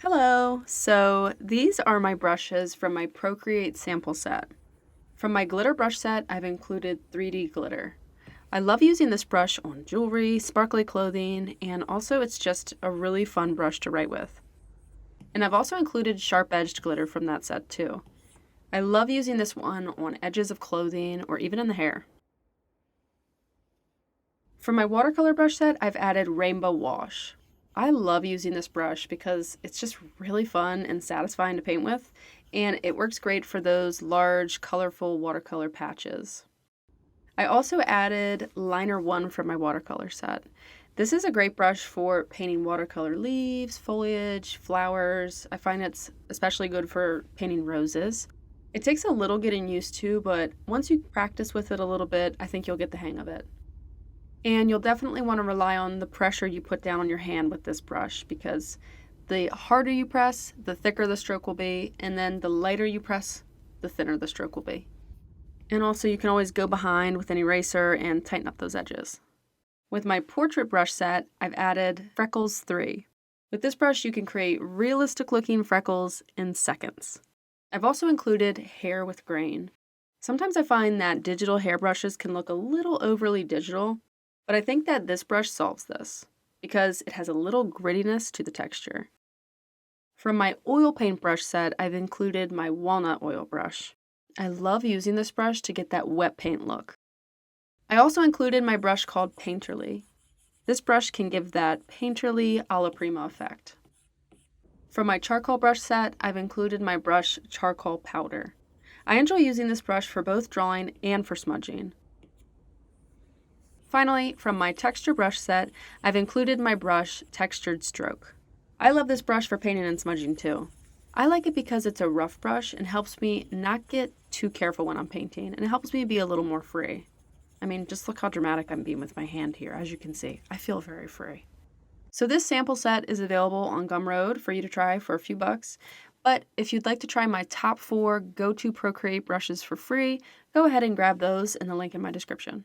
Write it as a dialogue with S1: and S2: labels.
S1: Hello! So these are my brushes from my Procreate sample set. From my glitter brush set, I've included 3D glitter. I love using this brush on jewelry, sparkly clothing, and also it's just a really fun brush to write with. And I've also included sharp-edged glitter from that set too. I love using this one on edges of clothing or even in the hair. For my watercolor brush set, I've added Rainbow Wash. I love using this brush because it's just really fun and satisfying to paint with, and it works great for those large, colorful watercolor patches. I also added Liner 1 from my watercolor set. This is a great brush for painting watercolor leaves, foliage, flowers. I find it's especially good for painting roses. It takes a little getting used to, but once you practice with it a little bit, I think you'll get the hang of it. And you'll definitely want to rely on the pressure you put down on your hand with this brush, because the harder you press, the thicker the stroke will be, and then the lighter you press, the thinner the stroke will be. And also you can always go behind with an eraser and tighten up those edges. With my portrait brush set, I've added Freckles 3. With this brush you can create realistic looking freckles in seconds. I've also included hair with grain. Sometimes I find that digital hairbrushes can look a little overly digital, but I think that this brush solves this because it has a little grittiness to the texture. From my oil paint brush set, I've included my walnut oil brush. I love using this brush to get that wet paint look. I also included my brush called Painterly. This brush can give that painterly alla prima effect. For my charcoal brush set, I've included my brush Charcoal Powder. I enjoy using this brush for both drawing and for smudging. Finally, from my texture brush set, I've included my brush Textured Stroke. I love this brush for painting and smudging too. I like it because it's a rough brush and helps me not get too careful when I'm painting, and it helps me be a little more free. I mean, just look how dramatic I'm being with my hand here. As you can see, I feel very free. So this sample set is available on Gumroad for you to try for a few bucks. But if you'd like to try my top 4 go-to Procreate brushes for free, go ahead and grab those in the link in my description.